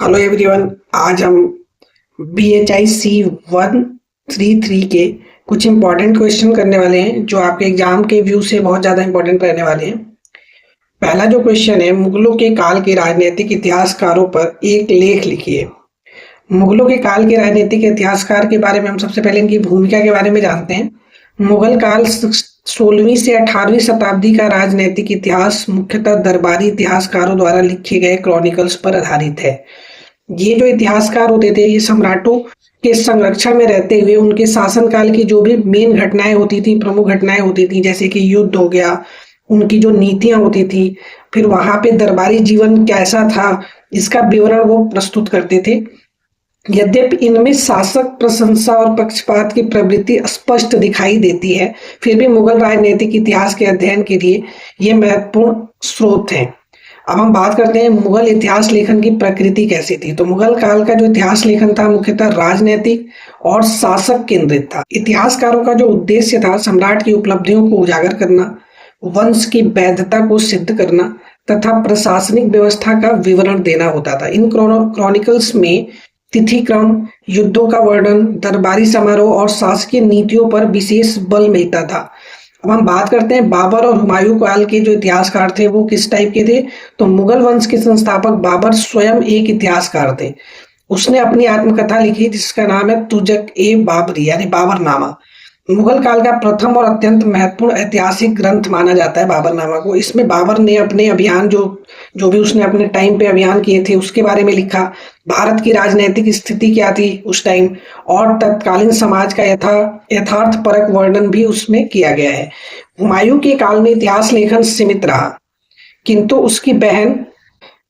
Hello everyone. आज हम BHIC 133 के कुछ इम्पोर्टेंट क्वेश्चन करने वाले हैं जो आपके एग्जाम के व्यू से बहुत ज़्यादा इम्पोर्टेंट रहने वाले हैं। पहला जो क्वेश्चन है, मुगलों के काल के राजनीतिक इतिहासकारों पर एक लेख लिखिए। मुगलों के काल के राजनीतिक इतिहासकार के बारे में हम सबसे पहले इनकी भूमिका के बारे में जानते हैं। मुगल काल 16वीं से 18वीं शताब्दी का राजनीतिक इतिहास मुख्यतः दरबारी इतिहासकारों द्वारा लिखे गए क्रॉनिकल्स पर आधारित है। ये जो इतिहासकार होते थे, ये सम्राटों के संरक्षण में रहते हुए उनके शासनकाल की जो भी मेन घटनाएं होती थी, प्रमुख घटनाएं होती थी, जैसे कि युद्ध हो गया, उनकी जो नीतियां होती थी, फिर वहां पे दरबारी जीवन कैसा था, इसका विवरण वो प्रस्तुत करते थे। यद्यपि इनमें शासक प्रशंसा और पक्षपात की प्रवृत्ति स्पष्ट दिखाई देती है, फिर भी मुगल राजनीतिक इतिहास के अध्ययन के लिए ये महत्वपूर्ण स्रोत हैं। अब हम बात करते हैं मुगल इतिहास लेखन की प्रकृति कैसी थी। तो मुगल काल का जो इतिहास लेखन था मुख्यतः राजनीतिक और शासक केंद्रित था। इतिहासकारों का जो उद्देश्य था सम्राट की उपलब्धियों को उजागर करना, वंश की वैधता को सिद्ध करना तथा प्रशासनिक व्यवस्था का विवरण देना होता था। इन क्रॉनिकल्स में तिथि क्रम, युद्धों का वर्णन, दरबारी समारोह और शासकीय नीतियों पर विशेष बल मिलता था। अब हम बात करते हैं बाबर और हुमायूं काल के जो इतिहासकार थे वो किस टाइप के थे। तो मुगल वंश के संस्थापक बाबर स्वयं एक इतिहासकार थे। उसने अपनी आत्मकथा लिखी जिसका नाम है तुजक ए बाबरी यानी बाबरनामा। मुगल काल का प्रथम और अत्यंत महत्वपूर्ण ऐतिहासिक ग्रंथ माना जाता है बाबरनामा को। इसमें बाबर ने अपने अभियान जो भी उसने अपने टाइम पे अभियान किए थे उसके बारे में लिखा, भारत की राजनीतिक स्थिति क्या थी उस टाइम और तत्कालीन समाज का यथार्थ परक वर्णन भी उसमें किया गया है। हुमायूं के काल में इतिहास लेखन सीमित रहा, किंतु उसकी बहन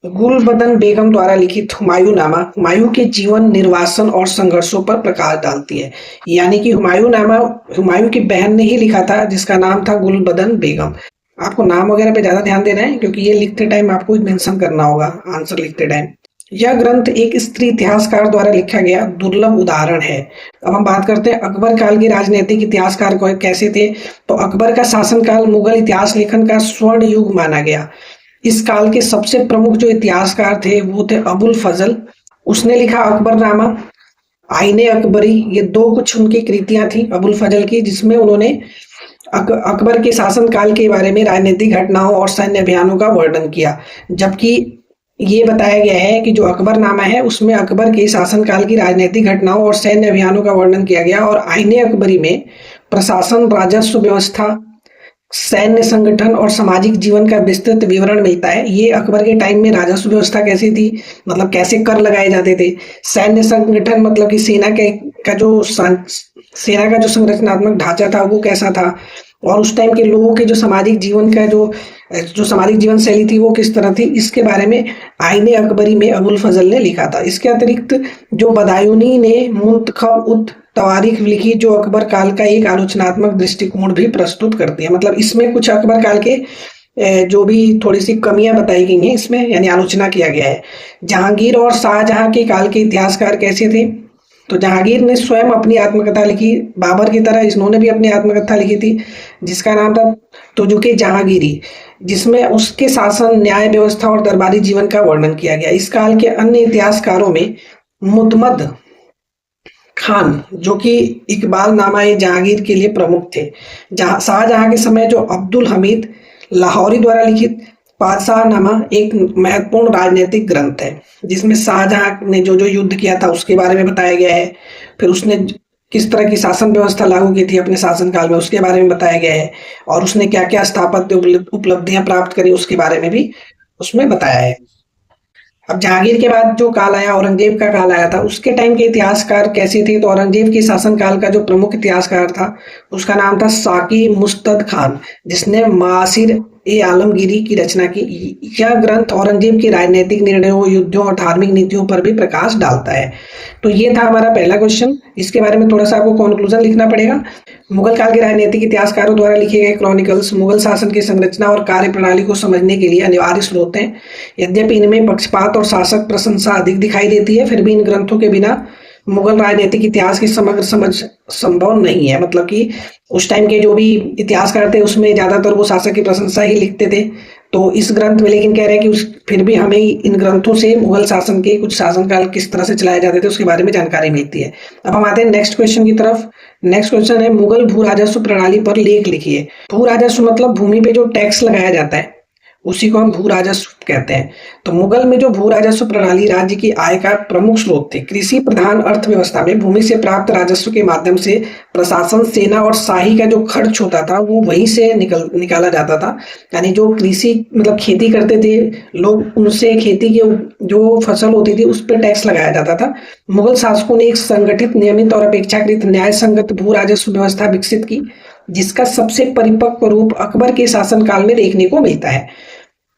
गुलबदन बेगम द्वारा लिखित हुमायूंनामा हुमायूं के जीवन, निर्वासन और संघर्षों पर प्रकाश डालती है। यानी कि हुमायूंनामा हुमायूं की बहन ने ही लिखा था जिसका नाम था गुलबदन बेगम। आपको नाम वगैरह पे ज्यादा ध्यान देना है क्योंकि ये लिखते टाइम आपको मेंशन करना होगा आंसर लिखते टाइम। यह ग्रंथ एक स्त्री इतिहासकार द्वारा लिखा गया दुर्लभ उदाहरण है। अब हम बात करते हैं अकबर काल के राजनीतिक इतिहासकार कैसे थे। तो अकबर का शासनकाल मुगल इतिहास लेखन का स्वर्ण युग माना गया। इस काल के सबसे प्रमुख जो इतिहासकार थे वो थे अबुल फजल। उसने लिखा अकबरनामा, आईने अकबरी, ये दो कुछ उनकी कृतियां थी अबुल फजल की, जिसमें उन्होंने अकबर के शासनकाल के बारे में राजनीतिक घटनाओं और सैन्य अभियानों का वर्णन किया। जबकि ये बताया गया है कि जो अकबरनामा है उसमें अकबर के शासनकाल की राजनीतिक घटनाओं और सैन्य अभियानों का वर्णन किया गया और आईने अकबरी में प्रशासन, राजस्व व्यवस्था, सैन्य संगठन और सामाजिक जीवन का विस्तृत विवरण मिलता है। ये अकबर के टाइम में राजस्व व्यवस्था कैसी थी, मतलब कैसे कर लगाए जाते थे। सैन्य संगठन मतलब कि सेना का जो संरचनात्मक ढांचा था वो कैसा था और उस टाइम के लोगों के जो सामाजिक जीवन का जो सामाजिक जीवन शैली थी वो किस तरह थी, इसके बारे में आईने अकबरी में अबुल फजल ने लिखा था। इसके अतिरिक्त जो बदायूनी ने मुंतखब उत तवारीख लिखी जो अकबर काल का एक आलोचनात्मक दृष्टिकोण भी प्रस्तुत करती है। मतलब इसमें कुछ अकबर काल के जो भी थोड़ी सी कमियां बताई गई हैं इसमें, यानी आलोचना किया गया है। जहांगीर और शाहजहां के काल के इतिहासकार कैसे थे। तो जहांगीर ने स्वयं अपनी आत्मकथा लिखी, बाबर की तरह इन्होंने भी अपनी आत्मकथा लिखी थी जिसका नाम था तुजुके जहांगीरी, जिसमें उसके शासन, न्याय व्यवस्था और दरबारी जीवन का वर्णन किया गया। इस काल के अन्य इतिहासकारों में मुतमद खान जो कि इकबाल नामा जहांगीर के लिए प्रमुख थे। शाहजहां के समय जो अब्दुल हमीद लाहौरी द्वारा लिखित पातशाहनामा एक महत्वपूर्ण राजनीतिक ग्रंथ है जिसमें शाहजहां ने जो युद्ध किया था उसके बारे में बताया गया है। फिर उसने किस तरह की शासन व्यवस्था लागू की थी अपने शासनकाल में उसके बारे में बताया गया है और उसने क्या क्या स्थापत्य उपलब्धियां प्राप्त करी उसके बारे में भी उसमें बताया है। अब जहांगीर के बाद जो काल आया, औरंगजेब का काल आया था, उसके टाइम के इतिहासकार कैसे थे। तो औरंगजेब के शासनकाल का जो प्रमुख इतिहासकार था उसका नाम था साकी मुस्तद खान, जिसने मासिर ए आलमगीरी की रचना की। यह ग्रंथ औरंगजेब के राजनीतिक निर्णयों, युद्धों और धार्मिक नीतियों पर भी प्रकाश डालता है। तो ये था हमारा पहला क्वेश्चन। इसके बारे में थोड़ा सा आपको कंक्लूजन लिखना पड़ेगा। मुगल काल के राजनीतिक इतिहासकारों द्वारा लिखे गए क्रॉनिकल्स मुगल शासन की संरचना और कार्य प्रणाली को समझने के लिए अनिवार्य स्रोत हैं। यद्यपि इनमें पक्षपात और शासक प्रशंसा अधिक दिखाई देती है, फिर भी इन ग्रंथों के बिना मुगल राजनीतिक इतिहास की समग्र समझ संभव नहीं है। मतलब कि उस टाइम के जो भी इतिहासकार थे उसमें ज्यादातर वो शासक की प्रशंसा ही लिखते थे, तो इस ग्रंथ में लेकिन कह रहे हैं कि फिर भी हमें इन ग्रंथों से मुगल शासन के कुछ शासनकाल किस तरह से चलाए जाते थे उसके बारे में जानकारी मिलती है। अब हम आते हैं नेक्स्ट क्वेश्चन की तरफ। नेक्स्ट क्वेश्चन है, मुगल भू राजस्व प्रणाली पर लेख लिखिए। भू राजस्व मतलब भूमि पे जो टैक्स लगाया जाता है उसी को हम भू राजस्व कहते हैं। तो मुगल में जो भू राजस्व प्रणाली राज्य की आय का प्रमुख स्रोत थे। कृषि प्रधान अर्थव्यवस्था में भूमि से प्राप्त राजस्व के माध्यम से प्रशासन, सेना और शाही का जो खर्च होता था वो वहीं से निकाला जाता था। यानी जो कृषि मतलब खेती करते थे लोग, उनसे खेती के जो फसल होती थी उस पर टैक्स लगाया जाता था। मुगल शासकों ने एक संगठित, नियमित और अपेक्षाकृत न्याय संगत भू राजस्व व्यवस्था विकसित की, जिसका सबसे परिपक्व रूप अकबर के शासनकाल में देखने को मिलता है।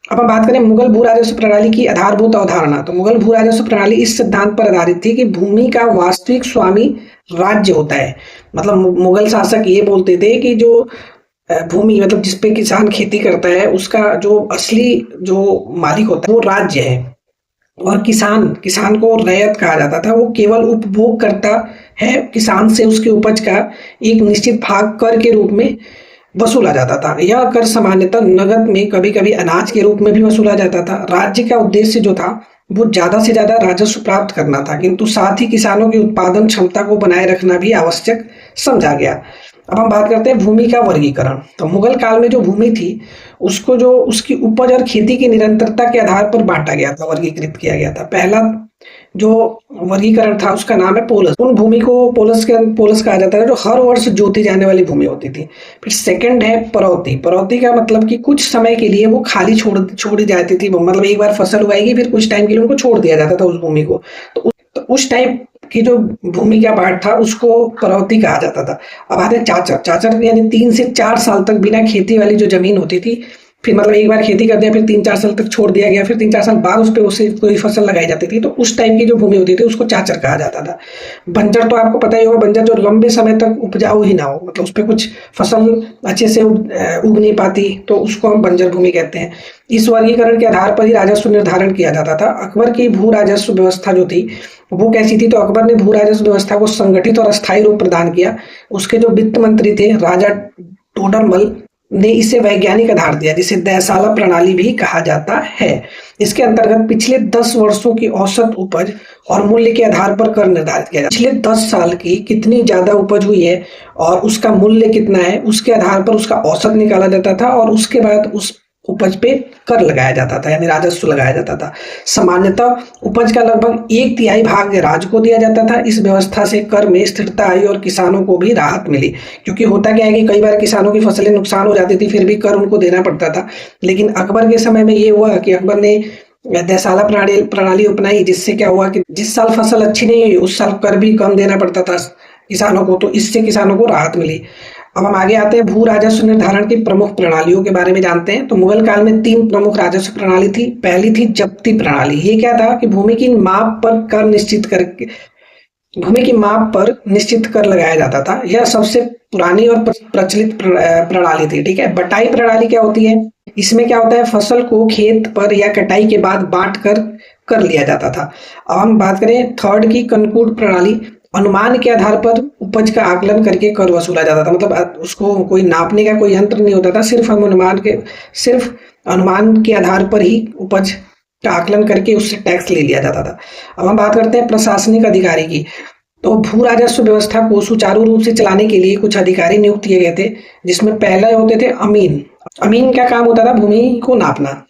अब हम बात करें मुगल भू राजस्व प्रणाली की आधारभूत अवधारणा। तो मुगल भू राजस्व प्रणाली इस सिद्धांत पर आधारित थी कि भूमि का वास्तविक स्वामी राज्य होता है। मतलब मुगल शासक ये बोलते थे कि जो भूमि मतलब जिसपे किसान खेती करता है उसका जो असली जो मालिक होता है वो राज्य है, और किसान को रैयत कहा जाता था। वो केवल उपभोग करता है, किसान से उसके उपज का एक निश्चित भाग कर के रूप में वसूला जाता था। यह कर सामान्यतः नगद में, कभी कभी अनाज के रूप में भी वसूला जाता था। राज्य का उद्देश्य जो था वो ज्यादा से ज्यादा राजस्व प्राप्त करना था, किंतु साथ ही किसानों की उत्पादन क्षमता को बनाए रखना भी आवश्यक समझा गया। अब हम बात करते हैं भूमि का वर्गीकरण। तो मुगल काल में जो भूमि थी उसको जो उसकी उपज और खेती की निरंतरता के आधार पर बांटा गया था, वर्गीकृत किया गया था। पहला जो वर्गीकरण था उसका नाम है पोलस। उन भूमि को पोलस कहा जाता है जो हर वर्ष जोती जाने वाली भूमि होती थी। फिर सेकंड है परौती। परौती का मतलब कि कुछ समय के लिए वो खाली छोड़ी जाती थी, मतलब एक बार फसल उगाएगी फिर कुछ टाइम के लिए उनको छोड़ दिया जाता था उस भूमि को। तो उस टाइम की जो भूमि का पार्ट था उसको परौती कहा जाता था। अब आते हैं चाचर। चाचर यानी 3 से 4 साल तक बिना खेती वाली जो जमीन होती थी, फिर मतलब एक बार खेती कर दिया फिर 3-4 साल तक छोड़ दिया गया, फिर 3-4 साल बाद उस पर उसे कोई फसल लगाई जाती थी, तो उस टाइप की जो भूमि होती थी उसको चाचर कहा जाता था। बंजर तो आपको पता ही होगा, बंजर जो लंबे समय तक उपजाऊ ही ना हो, मतलब उस पर कुछ फसल अच्छे से उग नहीं पाती, तो उसको हम बंजर भूमि कहते हैं। इस वर्गीकरण के आधार पर ही राजस्व निर्धारण किया जाता था। अकबर की भू राजस्व व्यवस्था जो थी वो कैसी थी, तो अकबर ने भू राजस्व व्यवस्था को संगठित और अस्थायी रूप प्रदान किया। उसके जो वित्त मंत्री थे राजा टोडरमल ने इसे वैज्ञानिक आधार दिया, जिसे दयसाला प्रणाली भी कहा जाता है। इसके अंतर्गत पिछले 10 वर्षों की औसत उपज और मूल्य के आधार पर कर निर्धारित किया जाता है। पिछले 10 साल की कितनी ज्यादा उपज हुई है और उसका मूल्य कितना है उसके आधार पर उसका औसत निकाला जाता था, और उसके बाद उस उपज पे कर लगाया जाता था, यानी राजस्व लगाया जाता था। सामान्यतः उपज का लगभग 1/3 भाग राज्य को दिया जाता था। इस व्यवस्था से कर में स्थिरता आई और किसानों को भी राहत मिली, क्योंकि होता क्या है कि कई बार किसानों की फसलें नुकसान हो जाती थी फिर भी कर उनको देना पड़ता था। लेकिन अकबर के समय में ये हुआ कि अकबर ने दयसाला प्रणाली अपनाई, जिससे क्या हुआ कि जिस साल फसल अच्छी नहीं हुई उस साल कर भी कम देना पड़ता था किसानों को, तो इससे किसानों को राहत मिली। अब हम आगे आते हैं भू राजस्व निर्धारण की प्रमुख प्रणालियों के बारे में जानते हैं। तो मुगल काल में 3 प्रमुख राजस्व प्रणाली थी। पहली थी जब्ती प्रणाली। ये क्या था कि भूमि की माप पर निश्चित कर लगाया जाता था। यह सबसे पुरानी और प्रचलित प्रणाली थी। ठीक है। बटाई प्रणाली क्या होती है, इसमें क्या होता है, फसल को खेत पर या कटाई के बाद बांट कर लिया जाता था। अब हम बात करें थर्ड की कनकूट प्रणाली। अनुमान के आधार पर उपज का आकलन करके कर वसूला जाता था। मतलब उसको कोई नापने का कोई यंत्र नहीं होता था, सिर्फ अनुमान के आधार पर ही उपज का आकलन करके उससे टैक्स ले लिया जाता था। अब हम बात करते हैं प्रशासनिक अधिकारी की। तो भू राजस्व व्यवस्था को सुचारू रूप से चलाने के लिए कुछ अधिकारी नियुक्त किए गए थे, जिसमें पहले होते थे अमीन। अमीन का काम होता था भूमि को नापना,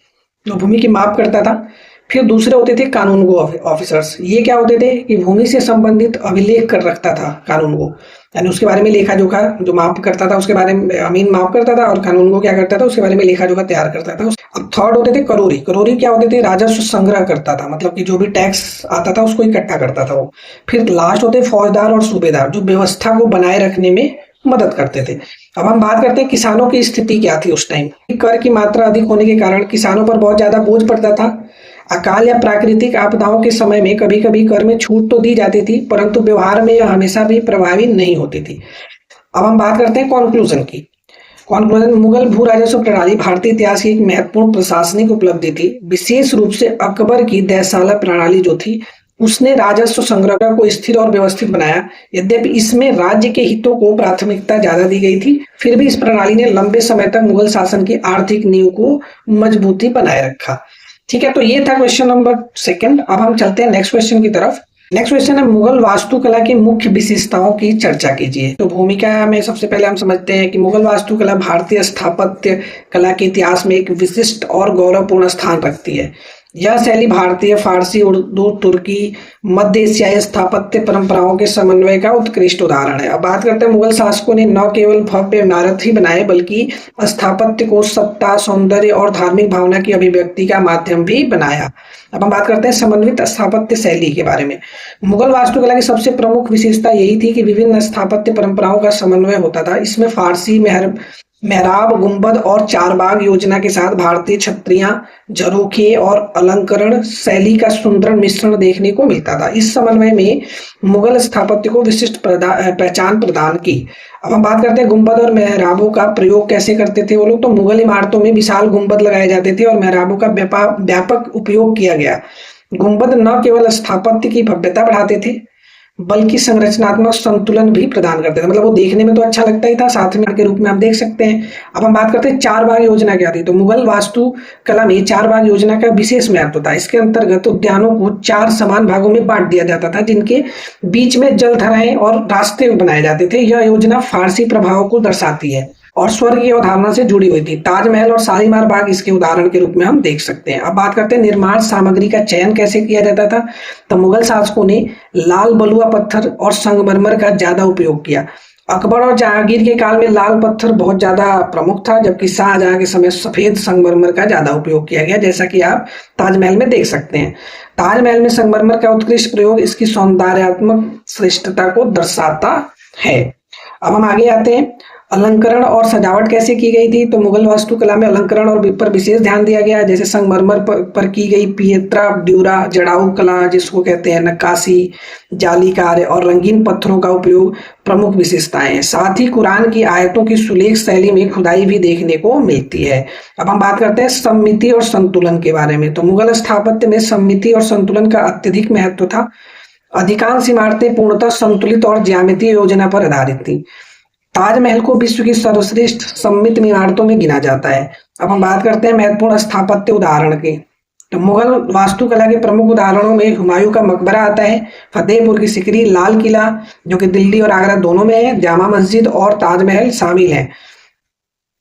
जो भूमि की माप करता था। फिर दूसरे होते थे कानूनगो ऑफिसर्स। ये क्या होते थे कि भूमि से संबंधित अभिलेख कर रखता था कानूनगो, यानी उसके बारे में लेखा जोखा जो माप करता था उसके बारे में अमीन माप करता था, और कानूनगो क्या करता था उसके बारे में लेखा जोखा तैयार करता था। अब थर्ड होते थे करोरी। करोरी क्या होते थे, राजस्व संग्रह करता था, मतलब कि जो भी टैक्स आता था उसको इकट्ठा करता था वो। फिर लास्ट होते फौजदार और सूबेदार, जो व्यवस्था को बनाए रखने में मदद करते थे। अब हम बात करते हैं किसानों की स्थिति क्या थी उस टाइम। कर की मात्रा अधिक होने के कारण किसानों पर बहुत ज्यादा बोझ पड़ता था। अकाल या प्राकृतिक आपदाओं के समय में कभी कभी कर में छूट तो दी जाती थी, परंतु व्यवहार में यह हमेशा भी प्रभावी नहीं होती थी। अब हम बात करते हैं कॉन्क्लूजन की। मुगल भू राजस्व प्रणाली भारतीय इतिहास की एक महत्वपूर्ण प्रशासनिक उपलब्धि थी। विशेष रूप से अकबर की दयसाला प्रणाली जो थी उसने राजस्व संग्रह को स्थिर और व्यवस्थित बनाया। यद्यपि इसमें राज्य के हितों को प्राथमिकता ज्यादा दी गई थी, फिर भी इस प्रणाली ने लंबे समय तक मुगल शासन की आर्थिक नींव को मजबूती बनाए रखा। ठीक है, तो ये था क्वेश्चन नंबर 2। अब हम चलते हैं नेक्स्ट क्वेश्चन की तरफ। नेक्स्ट क्वेश्चन है, मुगल वास्तुकला की मुख्य विशेषताओं की चर्चा कीजिए। तो भूमिका में सबसे पहले हम समझते हैं कि मुगल वास्तुकला भारतीय स्थापत्य कला के इतिहास में एक विशिष्ट और गौरवपूर्ण स्थान रखती है। यह शैली भारतीय, फारसी, उर्दू, तुर्की, मध्य एशियाई स्थापत्य परंपराओं के समन्वय का उत्कृष्ट उदाहरण है। अब बात करते हैं, मुगल शासकों ने न केवल भव्य इमारत ही बनाए बल्कि स्थापत्य को सत्ता, सौंदर्य और धार्मिक भावना की अभिव्यक्ति का माध्यम भी बनाया। अब हम बात करते हैं समन्वित स्थापत्य शैली के बारे में। मुगल वास्तुकला की सबसे प्रमुख विशेषता यही थी कि विभिन्न स्थापत्य परंपराओं का समन्वय होता था। इसमें फारसी मेहराब, गुंबद और चारबाग योजना के साथ भारतीय छत्रियां, झरोखे और अलंकरण शैली का सुंदर मिश्रण देखने को मिलता था। इस समन्वय में मुगल स्थापत्य को विशिष्ट पहचान प्रदान की। अब हम बात करते हैं गुंबद और मेहराबों का प्रयोग कैसे करते थे वो लोग। तो मुगल इमारतों में विशाल गुंबद लगाए जाते थे और मेहराबों का व्यापक उपयोग किया गया। गुंबद न केवल स्थापत्य की भव्यता बढ़ाते थे बल्कि संरचनात्मक संतुलन भी प्रदान करते थे। मतलब वो देखने में तो अच्छा लगता ही था, साथ में के रूप में हम देख सकते हैं। अब हम बात करते हैं चार बाग योजना क्या थी। तो मुगल वास्तु कला में चार बाग योजना का विशेष महत्व था। इसके अंतर्गत उद्यानों को 4 समान भागों में बांट दिया जाता था, जिनके बीच में जलधाराएं और रास्ते बनाए जाते थे। यह योजना फारसी प्रभाव को दर्शाती है और स्वर्ग की अवधारणा से जुड़ी हुई थी। ताजमहल और शालीमार बाग इसके उदाहरण के रूप में हम देख सकते हैं। अब बात करते हैं निर्माण सामग्री का चयन कैसे किया जाता था। तो मुगल शासकों ने लाल बलुआ पत्थर और संगमरमर का ज्यादा उपयोग किया। अकबर और जहांगीर के काल में लाल पत्थर बहुत ज्यादा प्रमुख था, जबकि शाहजहां के समय सफेद संगमरमर का ज्यादा उपयोग किया गया, जैसा कि आप ताजमहल में देख सकते हैं। ताजमहल में संगमरमर का उत्कृष्ट प्रयोग इसकी सौंदर्यात्मक श्रेष्ठता को दर्शाता है। अब हम आगे आते हैं, अलंकरण और सजावट कैसे की गई थी। तो मुगल वास्तुकला में अलंकरण और पर विशेष ध्यान दिया गया, जैसे संगमरमर पर की गई पियत्रा ड्यूरा, जड़ाऊ कला जिसको कहते हैं, नक्काशी, जाली कार्य और रंगीन पत्थरों का उपयोग प्रमुख विशेषताएं हैं। साथ ही कुरान की आयतों की सुलेख शैली में खुदाई भी देखने को मिलती है। अब हम बात करते हैं सममिति और संतुलन के बारे में। तो मुगल स्थापत्य में सममिति और संतुलन का अत्यधिक महत्व था। अधिकांश इमारतें पूर्णतः संतुलित और ज्यामितीय योजना पर आधारित थी। ताजमहल को विश्व की सर्वश्रेष्ठ सममित इमारतों में गिना जाता है। अब हम बात करते हैं महत्वपूर्ण स्थापत्य उदाहरण के। तो मुगल वास्तुकला के प्रमुख उदाहरणों में हुमायूं का मकबरा आता है, फतेहपुर की सिकरी, लाल किला जो कि दिल्ली और आगरा दोनों में है, जामा मस्जिद और ताजमहल शामिल है।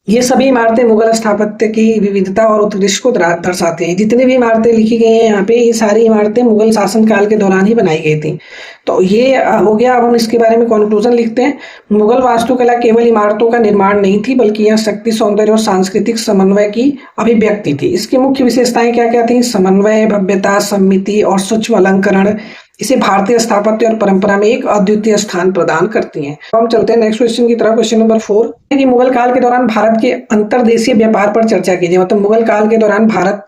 ये सभी इमारतें मुगल स्थापत्य की विविधता और उत्कृष्ट को दर्शाती हैं। जितनी भी इमारतें लिखी गई हैं यहाँ पे, ये सारी इमारतें मुगल शासन काल के दौरान ही बनाई गई थी। तो ये हो गया। अब हम इसके बारे में कंक्लूजन लिखते हैं। मुगल वास्तुकला केवल इमारतों का निर्माण नहीं थी, बल्कि यह शक्ति, सौंदर्य और सांस्कृतिक समन्वय की अभिव्यक्ति थी। इसकी मुख्य विशेषताएं क्या क्या थी? समन्वय, भव्यता, सम्मिति और सूक्ष्म अलंकरण इसे भारतीय स्थापत्य और परंपरा में एक अद्वितीय स्थान प्रदान करती हैं। हम चलते हैं नेक्स्ट क्वेश्चन की तरफ। क्वेश्चन नंबर 4 है कि मुगल काल के दौरान भारत के अंतर्देशीय व्यापार पर चर्चा कीजिए। मतलब मुगल काल के दौरान भारत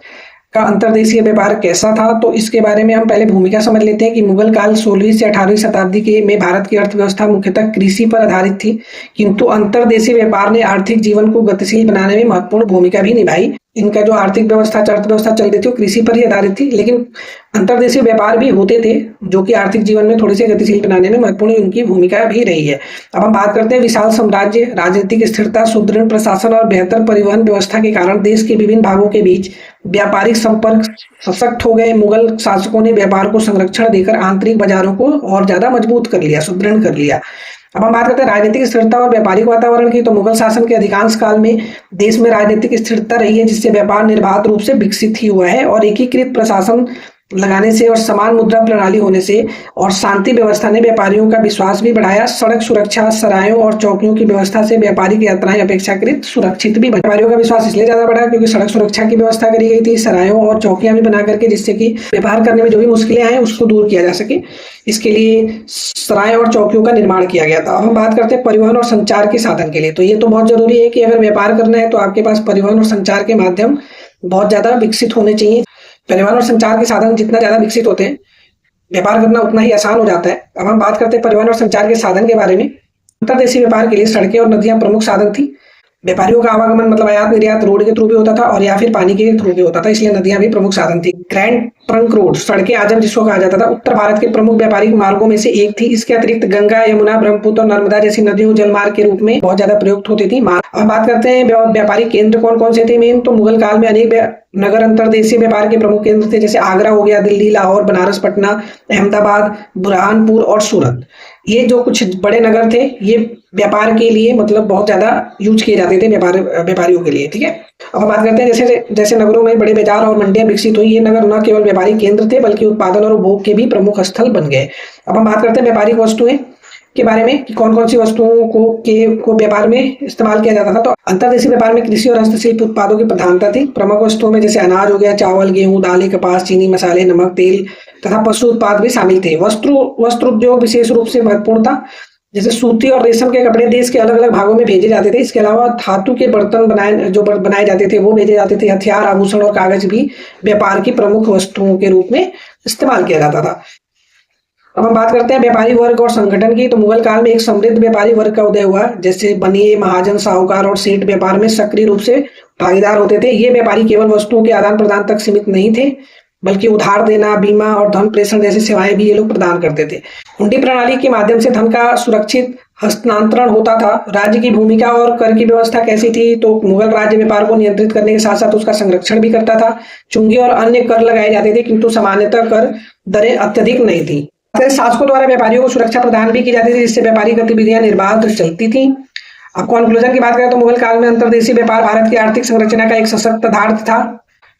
का अंतर्देशीय व्यापार कैसा था, तो इसके बारे में हम पहले भूमिका समझ लेते हैं कि मुगल काल 16वीं से 18वीं शताब्दी के में भारत की अर्थव्यवस्था मुख्यतः कृषि पर आधारित थी, किंतु अंतर्देशीय व्यापार ने आर्थिक जीवन को गतिशील बनाने में महत्वपूर्ण भूमिका भी निभाई। इनका जो आर्थिक व्यवस्था, अर्थव्यवस्था चल रही थी वो कृषि पर ही आधारित थी, लेकिन अंतर्देशीय व्यापार भी होते थे जो कि आर्थिक जीवन में थोड़ी सी गतिशील बनाने में महत्वपूर्ण उनकी भूमिका भी रही है। अब हम बात करते हैं विशाल साम्राज्य, राजनीतिक स्थिरता, सुदृढ़ प्रशासन और बेहतर परिवहन व्यवस्था के कारण देश के विभिन्न भागों के बीच व्यापारिक संपर्क सशक्त हो गए। मुगल शासकों ने व्यापार को संरक्षण देकर आंतरिक बाजारों को और ज्यादा मजबूत कर लिया, सुदृढ़ कर लिया। अब हम बात करते हैं राजनीतिक स्थिरता और व्यापारिक वातावरण की। तो मुगल शासन के अधिकांश काल में देश में राजनीतिक स्थिरता रही है, जिससे व्यापार निर्बाध रूप से विकसित ही हुआ है और एकीकृत प्रशासन लगाने से और समान मुद्रा प्रणाली होने से और शांति व्यवस्था ने व्यापारियों का विश्वास भी बढ़ाया। सड़क सुरक्षा, सरायों और चौकियों की व्यवस्था से व्यापारिक यात्राएं अपेक्षाकृत सुरक्षित भी बनी। व्यापारियों का विश्वास इसलिए ज्यादा बढ़ा क्योंकि सड़क सुरक्षा की व्यवस्था करी गई थी, सरायों और चौकियां भी बना करके, जिससे कि व्यापार करने में जो भी मुश्किलें आए उसको दूर किया जा सके, इसके लिए सराय और चौकियों का निर्माण किया गया था। अब हम बात करते हैं परिवहन और संचार के साधन के लिए। तो ये तो बहुत जरूरी है कि अगर व्यापार करना है तो आपके पास परिवहन और संचार के माध्यम बहुत ज्यादा विकसित होने चाहिए। परिवहन और संचार के साधन जितना ज्यादा विकसित होते हैं, व्यापार करना उतना ही आसान हो जाता है। अब हम बात करते हैं परिवहन और संचार के साधन के बारे में। अंतर्देशीय व्यापार के लिए सड़कें और नदियां प्रमुख साधन थी। व्यापारियों का आवागमन मतलब आयात निर्यात रोड के थ्रू भी होता था और या फिर पानी के थ्रू भी होता था, इसलिए नदियां भी प्रमुख साधन थी। ग्रैंड ट्रंक रोड, सड़के आजम जिसको कहा जाता था, उत्तर भारत के प्रमुख व्यापारिक मार्गों में से एक थी। इसके अतिरिक्त गंगा, यमुना, ब्रह्मपुत्र और नर्मदा जैसी नदियों जलमार्ग के रूप में बहुत ज्यादा प्रयुक्त होती थी। अब बात करते हैं व्यापारिक केंद्र कौन कौन से थे मेन। तो मुगल काल में अनेक नगर अंतरदेशीय व्यापार के प्रमुख केंद्र थे, जैसे आगरा हो गया, दिल्ली, लाहौर, बनारस, पटना, अहमदाबाद, बुरहानपुर और सूरत। ये जो कुछ बड़े नगर थे, ये व्यापार के लिए मतलब बहुत ज्यादा यूज किए जाते थे व्यापारियों के लिए। ठीक है, अब हम बात करते हैं जैसे जैसे नगरों में बड़े बाजार और मंडियां विकसित हुई, ये नगर न केवल व्यापारिक केंद्र थे बल्कि उत्पादन और उपभोग के भी प्रमुख स्थल बन गए। अब हम बात करते हैं व्यापारिक वस्तुएं के बारे में कि कौन कौन सी वस्तुओं को व्यापार में इस्तेमाल किया जाता था। तो अंतर्देशीय व्यापार में कृषि और हस्तशिल्प उत्पादों की प्रधानता थी। प्रमुख वस्तुओं में जैसे अनाज हो गया, चावल, गेहूं, दालें, कपास, चीनी, मसाले, नमक, तेल तथा पशु उत्पाद भी शामिल थे। वस्त्र उद्योग विशेष रूप से महत्वपूर्ण था, जैसे सूती और रेशम के कपड़े देश के अलग अलग भागों में भेजे जाते थे। इसके अलावा धातु के बर्तन बनाए जाते थे वो भेजे जाते थे। हथियार, आभूषण और कागज भी व्यापार की प्रमुख वस्तुओं के रूप में इस्तेमाल किया जाता था। अब हम बात करते हैं व्यापारी वर्ग और संगठन की। तो मुगल काल में एक समृद्ध व्यापारी वर्ग का उदय हुआ, जैसे बनिए, महाजन, साहूकार और सेठ व्यापार में सक्रिय रूप से भागीदार होते थे। ये व्यापारी केवल वस्तुओं के आदान प्रदान तक सीमित नहीं थे, बल्कि उधार देना, बीमा और धन प्रेषण जैसी सेवाएं भी ये लोग प्रदान करते थे। हुंडी प्रणाली के माध्यम से धन का सुरक्षित हस्तांतरण होता था। राज्य की भूमिका और कर की व्यवस्था कैसी थी। तो मुगल राज्य व्यापार को नियंत्रित करने के साथ साथ उसका संरक्षण भी करता था। चुंगी और अन्य कर लगाए जाते थे, किंतु सामान्यतः कर दरें अत्यधिक नहीं थी। शासकों द्वारा व्यापारियों को सुरक्षा प्रदान भी की जाती थी, जिससे व्यापारिक गतिविधियां निर्बाध चलती थी। अब कंक्लूजन की बात करें तो मुगल काल में अंतर्देशीय व्यापार भारत की आर्थिक संरचना का एक सशक्त आधार था।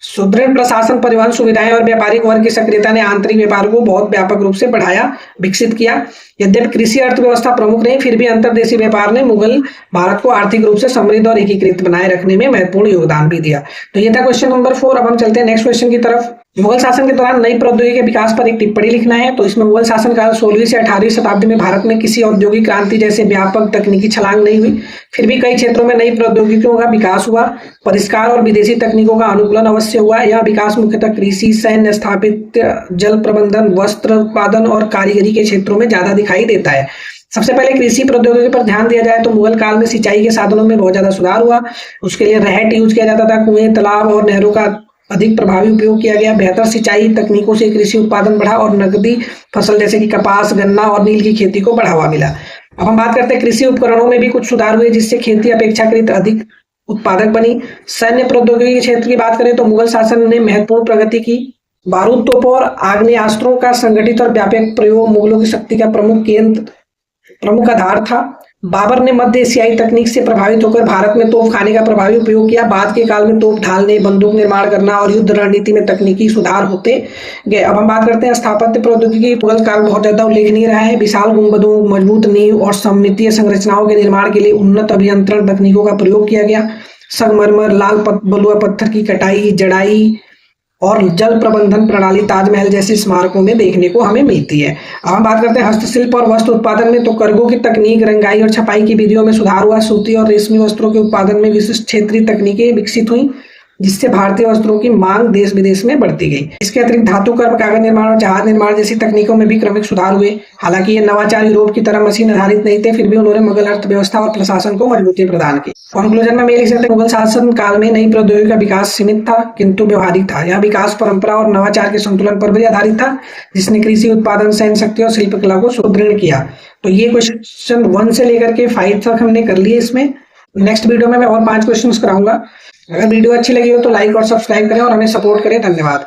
सुदृढ़ प्रशासन, परिवहन सुविधाएं और व्यापारिक वर्ग की सक्रियता ने आंतरिक व्यापार को बहुत व्यापक रूप से बढ़ाया, विकसित किया। यद्यपि कृषि अर्थव्यवस्था प्रमुख नहीं, फिर भी अंतर्देशीय व्यापार ने मुगल भारत को आर्थिक रूप से समृद्ध और एकीकृत बनाए रखने में महत्वपूर्ण योगदान भी दिया। तो ये था क्वेश्चन नंबर 4। अब हम चलते हैं नेक्स्ट क्वेश्चन की तरफ। मुगल शासन के दौरान नई प्रौद्योगिकी के विकास पर एक टिप्पणी लिखना है। तो इसमें मुगल शासन काल 16वीं से 18वीं शताब्दी में भारत में किसी औद्योगिक क्रांति जैसे व्यापक तकनीकी छलांग नहीं हुई, फिर भी कई क्षेत्रों में नई प्रौद्योगिकियों का विकास हुआ। परिष्कार और विदेशी तकनीकों का अनुकूलन अवश्य हुआ। यह विकास मुख्यतः कृषि, सैन्य स्थापित, जल प्रबंधन, वस्त्र उत्पादन और कारीगरी के क्षेत्रों में ज्यादा दिखाई देता है। सबसे पहले कृषि प्रौद्योगिकी पर ध्यान दिया जाए तो मुगल काल में सिंचाई के साधनों में बहुत ज्यादा सुधार हुआ। उसके लिए रहट यूज किया जाता था। कुएं, तालाब और नहरों का अधिक प्रभावी उपयोग किया गया। बेहतर सिंचाई तकनीकों से कृषि उत्पादन बढ़ा और नकदी फसल जैसे कि कपास, गन्ना और नील की खेती को बढ़ावा मिला। अब हम बात करते हैं कृषि उपकरणों में भी कुछ सुधार हुए, जिससे खेती अपेक्षाकृत अधिक उत्पादक बनी। सैन्य प्रौद्योगिकी क्षेत्र की बात करें तो मुगल शासन ने महत्वपूर्ण प्रगति की। बारूद, तोपों और आग्नेयास्त्रों का संगठित और व्यापक प्रयोग मुगलों की शक्ति का प्रमुख आधार था। बाबर ने मध्य एशियाई तकनीक से प्रभावित होकर भारत में तोप खाने का प्रभावी उपयोग किया। बाद के काल में तोप ढालने, बंदूक निर्माण करना और युद्ध रणनीति में तकनीकी सुधार होते गए। अब हम बात करते हैं स्थापत्य प्रौद्योगिकी। मुगल काल बहुत ज्यादा उल्लेखनीय रहा है। विशाल गुंबदों, मजबूत नींव और सममितीय संरचनाओं के निर्माण के लिए उन्नत अभियंत्रण तकनीकों का प्रयोग किया गया। संगमरमर, लाल बलुआ पत्थर की कटाई, जड़ाई और जल प्रबंधन प्रणाली ताजमहल जैसे स्मारकों में देखने को हमें मिलती है। अब हम बात करते हैं हस्तशिल्प और वस्त्र उत्पादन में। तो करघों की तकनीक, रंगाई और छपाई की विधियों में सुधार हुआ। सूती और रेशमी वस्त्रों के उत्पादन में विशिष्ट क्षेत्रीय तकनीकें विकसित हुई, जिससे भारतीय वस्त्रों की मांग देश विदेश में बढ़ती गई। इसके अतिरिक्त धातु कर्म, कागज निर्माण और जहाज निर्माण जैसी तकनीकों में भी क्रमिक सुधार हुए। हालांकि ये नवाचार यूरोप की तरह मशीन आधारित नहीं थे, फिर भी उन्होंने मुगल अर्थव्यवस्था और प्रशासन को मजबूती प्रदान की। कंक्लूजन में लिख सकते हैं मुगल शासन काल में नई प्रौद्योगिकी का विकास सीमित था किंतु व्यवहारिक था। यह विकास परंपरा और नवाचार के संतुलन पर भी आधारित था, जिसने कृषि उत्पादन, सैन्य शक्ति और शिल्प कला को सुदृढ़ किया। तो ये क्वेश्चन 1 से लेकर के 5 तक हमने कर लिए। इसमें नेक्स्ट वीडियो में मैं और 5 क्वेश्चन कराऊंगा। अगर वीडियो अच्छी लगी हो तो लाइक और सब्सक्राइब करें और हमें सपोर्ट करें। धन्यवाद।